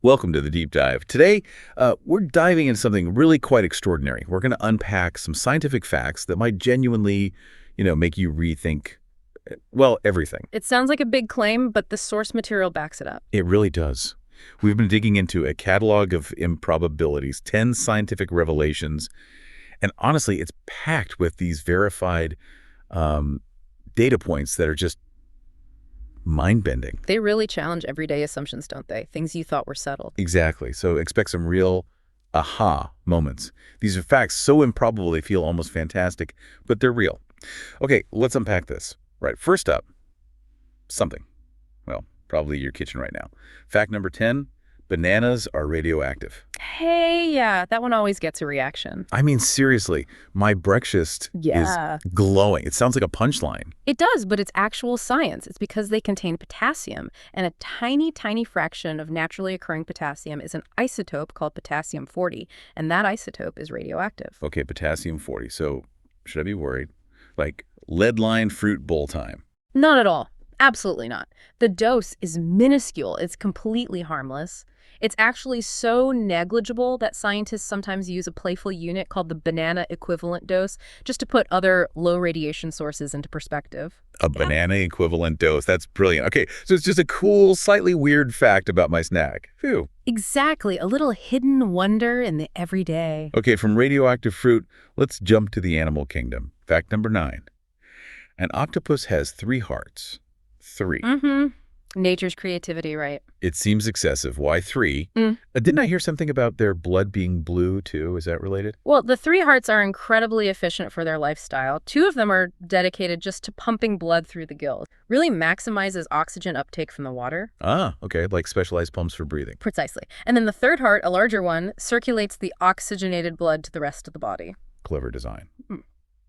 Welcome to the deep dive. Today, we're diving into something really quite extraordinary. We're going to unpack some scientific facts that might genuinely, make you rethink, well, everything. It sounds like a big claim, but the source material backs it up. It really does. We've been digging into a catalog of improbabilities, 10 scientific revelations, and honestly, it's packed with these verified data points that are just mind-bending. They really challenge everyday assumptions, don't they? Things you thought were settled. Exactly. So expect some real aha moments. These are facts so improbable they feel almost fantastic, but they're real. Okay, let's unpack this. Right, first up, something. Well, probably your kitchen right now. Fact number 10, bananas are radioactive. Hey, yeah, that one always gets a reaction. I mean, seriously, my breakfast is glowing. It sounds like a punchline. It does, but it's actual science. It's because they contain potassium, and a tiny, tiny fraction of naturally occurring potassium is an isotope called potassium-40, and that isotope is radioactive. Okay, potassium-40. So should I be worried? Like lead-lined fruit bowl time? Not at all. Absolutely not. The dose is minuscule. It's completely harmless. It's actually so negligible that scientists sometimes use a playful unit called the banana equivalent dose just to put other low radiation sources into perspective. A banana equivalent dose. That's brilliant. Okay, so it's just a cool, slightly weird fact about my snack. Phew. Exactly. A little hidden wonder in the everyday. Okay, from radioactive fruit, let's jump to the animal kingdom. Fact number 9. An octopus has 3 hearts. 3. Nature's creativity, right? It seems excessive. Why 3? Didn't I hear something about their blood being blue, too? Is that related? Well, the 3 hearts are incredibly efficient for their lifestyle. 2 of them are dedicated just to pumping blood through the gills. Really maximizes oxygen uptake from the water. Ah, okay, like specialized pumps for breathing. Precisely. And then the 3rd heart, a larger one, circulates the oxygenated blood to the rest of the body. Clever design.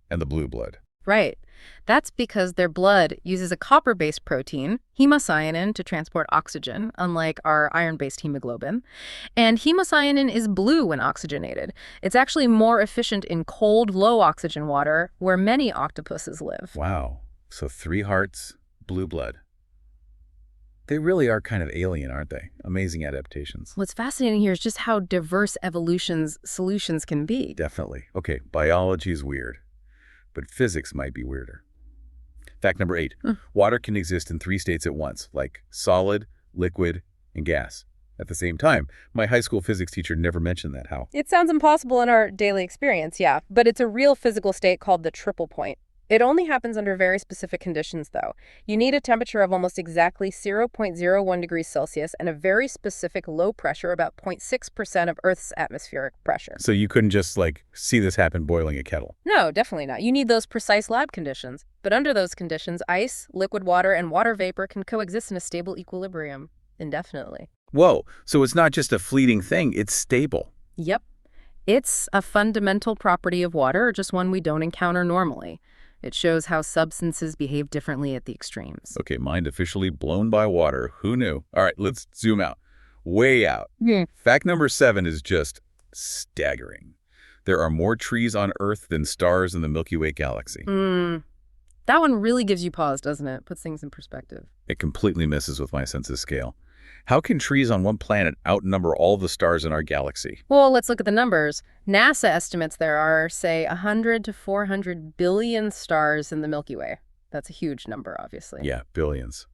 And the blue blood. Right. That's because their blood uses a copper-based protein, hemocyanin, to transport oxygen, unlike our iron-based hemoglobin. And hemocyanin is blue when oxygenated. It's actually more efficient in cold, low-oxygen water, where many octopuses live. Wow. So 3 hearts, blue blood. They really are kind of alien, aren't they? Amazing adaptations. What's fascinating here is just how diverse evolution's solutions can be. Definitely. Okay, biology is weird, but physics might be weirder. Fact number 8. Water can exist in 3 states at once, like solid, liquid, and gas. At the same time, my high school physics teacher never mentioned that. How? It sounds impossible in our daily experience, yeah, but it's a real physical state called the triple point. It only happens under very specific conditions, though. You need a temperature of almost exactly 0.01 degrees Celsius and a very specific low pressure, about 0.6% of Earth's atmospheric pressure. So you couldn't just, see this happen boiling a kettle? No, definitely not. You need those precise lab conditions. But under those conditions, ice, liquid water, and water vapor can coexist in a stable equilibrium indefinitely. Whoa, so it's not just a fleeting thing, it's stable. Yep. It's a fundamental property of water, just one we don't encounter normally. It shows how substances behave differently at the extremes. Okay, mind officially blown by water. Who knew? All right, let's zoom out. Way out. Fact number 7 is just staggering. There are more trees on Earth than stars in the Milky Way galaxy. That one really gives you pause, doesn't it? Puts things in perspective. It completely messes with my sense of scale. How can trees on one planet outnumber all the stars in our galaxy? Well, let's look at the numbers. NASA estimates there are, say, 100 to 400 billion stars in the Milky Way. That's a huge number, obviously. Yeah, billions.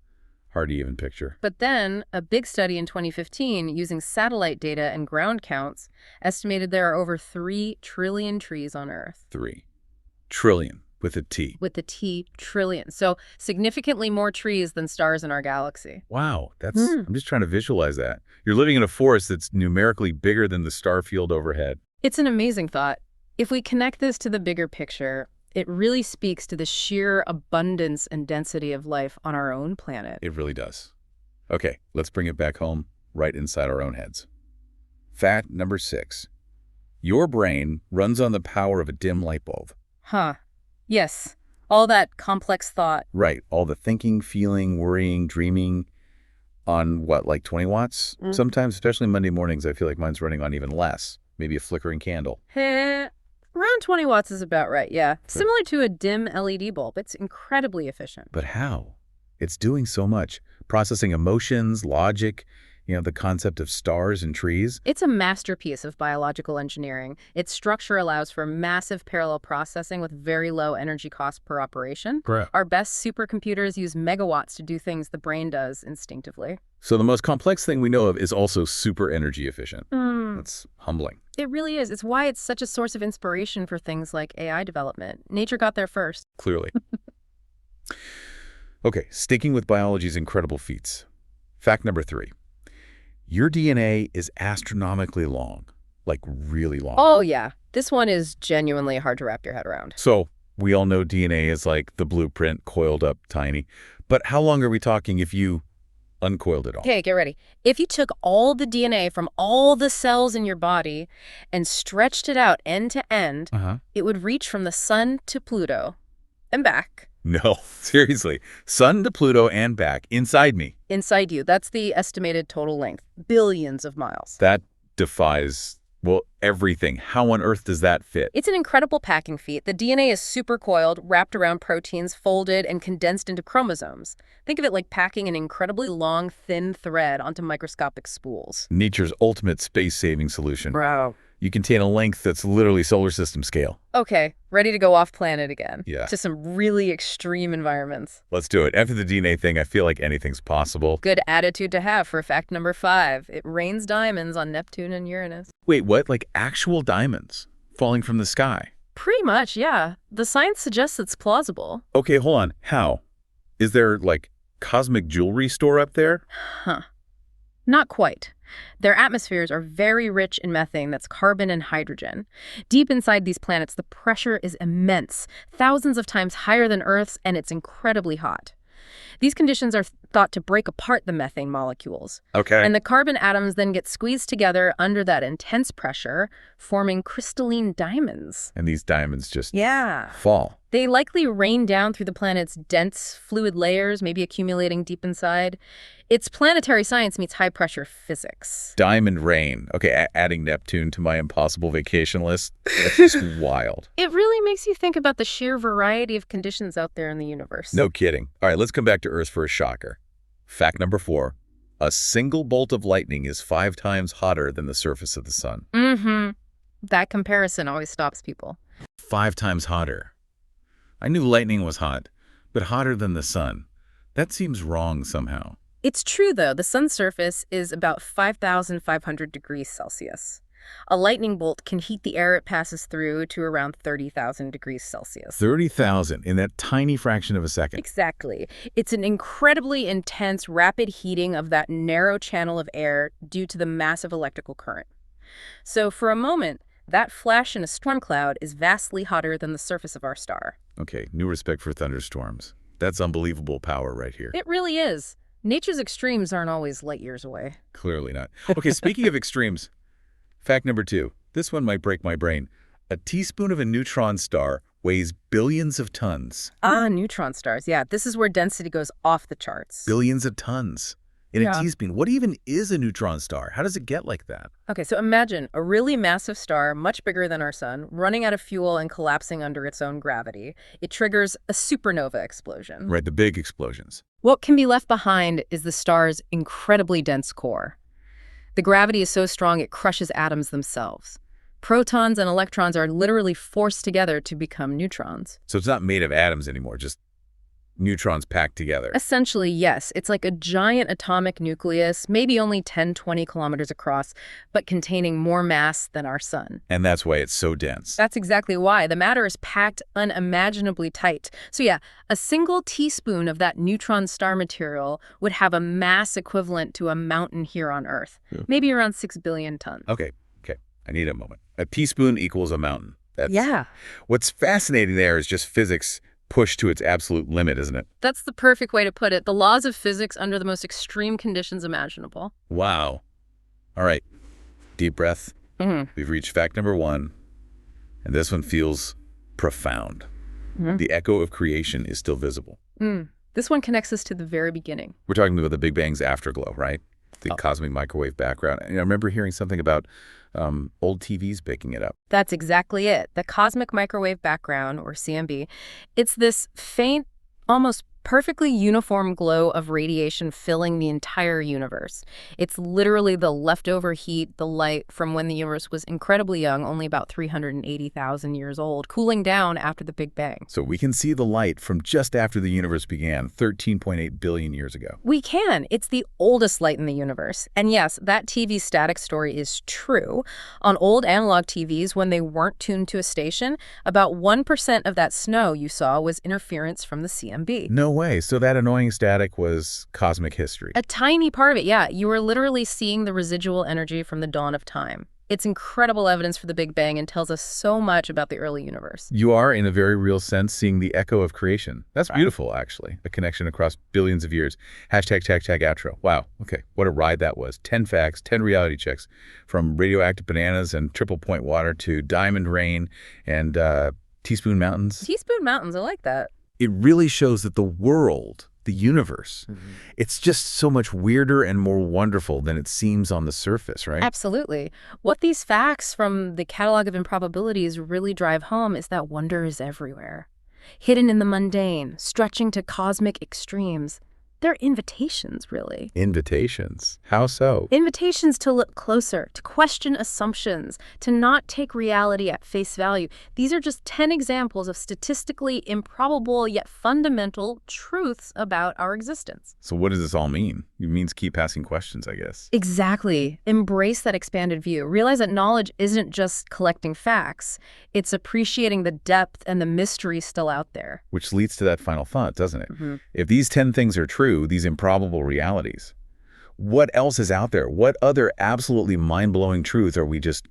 Hard to even picture. But then, a big study in 2015, using satellite data and ground counts, estimated there are over 3 trillion trees on Earth. 3 trillion. With a T. With the T, trillion. So significantly more trees than stars in our galaxy. Wow, I'm just trying to visualize that. You're living in a forest that's numerically bigger than the star field overhead. It's an amazing thought. If we connect this to the bigger picture, it really speaks to the sheer abundance and density of life on our own planet. It really does. Okay, let's bring it back home, right inside our own heads. Fact number 6. Your brain runs on the power of a dim light bulb. Huh. Yes, all that complex thought. Right, all the thinking, feeling, worrying, dreaming on what, like 20 watts? Sometimes, especially Monday mornings, I feel like mine's running on even less. Maybe a flickering candle. Around 20 watts is about right, yeah. Similar to a dim LED bulb. It's incredibly efficient. But how? It's doing so much. Processing emotions, logic, the concept of stars and trees. It's a masterpiece of biological engineering. Its structure allows for massive parallel processing with very low energy cost per operation. Correct. Our best supercomputers use megawatts to do things the brain does instinctively. So the most complex thing we know of is also super energy efficient. That's humbling. It really is. It's why it's such a source of inspiration for things like AI development. Nature got there first. Clearly. Okay, sticking with biology's incredible feats. Fact number 3. Your DNA is astronomically long, like really long. Oh, yeah. This one is genuinely hard to wrap your head around. So we all know DNA is like the blueprint, coiled up, tiny. But how long are we talking if you uncoiled it all? Okay, get ready. If you took all the DNA from all the cells in your body and stretched it out end to end, it would reach from the sun to Pluto and back. No, seriously. Sun to Pluto and back, inside me. Inside you. That's the estimated total length. Billions of miles. That defies, well, everything. How on earth does that fit? It's an incredible packing feat. The DNA is supercoiled, wrapped around proteins, folded, and condensed into chromosomes. Think of it like packing an incredibly long, thin thread onto microscopic spools. Nature's ultimate space-saving solution. Bro. You contain a length that's literally solar system scale. Okay, ready to go off planet again. Yeah. To some really extreme environments. Let's do it. After the DNA thing, I feel like anything's possible. Good attitude to have for fact number 5. It rains diamonds on Neptune and Uranus. Wait, what? Like actual diamonds falling from the sky? Pretty much, yeah. The science suggests it's plausible. Okay, hold on. How? Is there, like, cosmic jewelry store up there? Not quite. Their atmospheres are very rich in methane, that's carbon and hydrogen. Deep inside these planets, the pressure is immense, thousands of times higher than Earth's, and it's incredibly hot. These conditions are thought to break apart the methane molecules. Okay. And the carbon atoms then get squeezed together under that intense pressure, forming crystalline diamonds. And these diamonds just Yeah. fall. They likely rain down through the planet's dense fluid layers, maybe accumulating deep inside. It's planetary science meets high-pressure physics. Diamond rain. Okay, adding Neptune to my impossible vacation list. That's just wild. It really makes you think about the sheer variety of conditions out there in the universe. No kidding. All right, let's come back to Earth for a shocker. Fact number 4. A single bolt of lightning is 5 times hotter than the surface of the sun. That comparison always stops people. 5 times hotter. I knew lightning was hot, but hotter than the sun. That seems wrong somehow. It's true, though. The sun's surface is about 5,500 degrees Celsius. A lightning bolt can heat the air it passes through to around 30,000 degrees Celsius. 30,000 in that tiny fraction of a second. Exactly. It's an incredibly intense, rapid heating of that narrow channel of air due to the massive electrical current. So for a moment, that flash in a storm cloud is vastly hotter than the surface of our star. Okay, new respect for thunderstorms. That's unbelievable power right here. It really is. Nature's extremes aren't always light years away. Clearly not. Okay, speaking of extremes, fact number 2. This one might break my brain. A teaspoon of a neutron star weighs billions of tons. Neutron stars. Yeah, this is where density goes off the charts. Billions of tons in a teaspoon. What even is a neutron star? How does it get like that? Okay, so imagine a really massive star, much bigger than our sun, running out of fuel and collapsing under its own gravity. It triggers a supernova explosion. Right, the big explosions. What can be left behind is the star's incredibly dense core. The gravity is so strong it crushes atoms themselves. Protons and electrons are literally forced together to become neutrons. So it's not made of atoms anymore, just neutrons packed together. Essentially, yes. It's like a giant atomic nucleus, maybe only 10-20 kilometers across, but containing more mass than our sun. And that's why it's so dense. That's exactly why. The matter is packed unimaginably tight. So yeah, a single teaspoon of that neutron star material would have a mass equivalent to a mountain here on Earth, maybe around 6 billion tons. Okay, I need a moment. A teaspoon equals a mountain. Yeah. What's fascinating there is just physics pushed to its absolute limit, isn't it? That's the perfect way to put it. The laws of physics under the most extreme conditions imaginable. Wow. All right. Deep breath. We've reached fact number 1, and this one feels profound. The echo of creation is still visible. This one connects us to the very beginning. We're talking about the Big Bang's afterglow, right? The cosmic microwave background. And I remember hearing something about old TVs picking it up. That's exactly it. The cosmic microwave background, or CMB, it's this faint, almost perfectly uniform glow of radiation filling the entire universe. It's literally the leftover heat, the light from when the universe was incredibly young, only about 380,000 years old, cooling down after the Big Bang. So we can see the light from just after the universe began, 13.8 billion years ago. We can. It's the oldest light in the universe. And yes, that TV static story is true. On old analog TVs, when they weren't tuned to a station, about 1% of that snow you saw was interference from the CMB. No way. So that annoying static was cosmic history. A tiny part of it, yeah. You were literally seeing the residual energy from the dawn of time. It's incredible evidence for the Big Bang and tells us so much about the early universe. You are, in a very real sense, seeing the echo of creation. That's beautiful, actually. A connection across billions of years. Hashtag outro. Wow. Okay. What a ride that was. 10 facts, 10 reality checks. From radioactive bananas and triple point water to diamond rain and teaspoon mountains. Teaspoon mountains, I like that. It really shows that the world, the universe, it's just so much weirder and more wonderful than it seems on the surface, right? Absolutely. What these facts from the catalogue of improbabilities really drive home is that wonder is everywhere. Hidden in the mundane, stretching to cosmic extremes. They're invitations, really. Invitations? How so? Invitations to look closer, to question assumptions, to not take reality at face value. These are just 10 examples of statistically improbable yet fundamental truths about our existence. So what does this all mean? It means keep asking questions, I guess. Exactly. Embrace that expanded view. Realize that knowledge isn't just collecting facts. It's appreciating the depth and the mystery still out there. Which leads to that final thought, doesn't it? If these 10 things are true, these improbable realities, what else is out there? What other absolutely mind-blowing truths are we just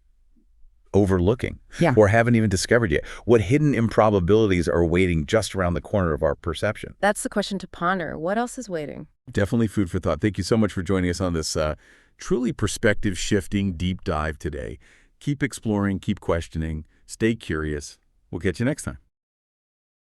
overlooking or haven't even discovered yet? What hidden improbabilities are waiting just around the corner of our perception? That's the question to ponder. What else is waiting? Definitely food for thought. Thank you so much for joining us on this truly perspective-shifting deep dive today. Keep exploring, keep questioning, stay curious. We'll catch you next time.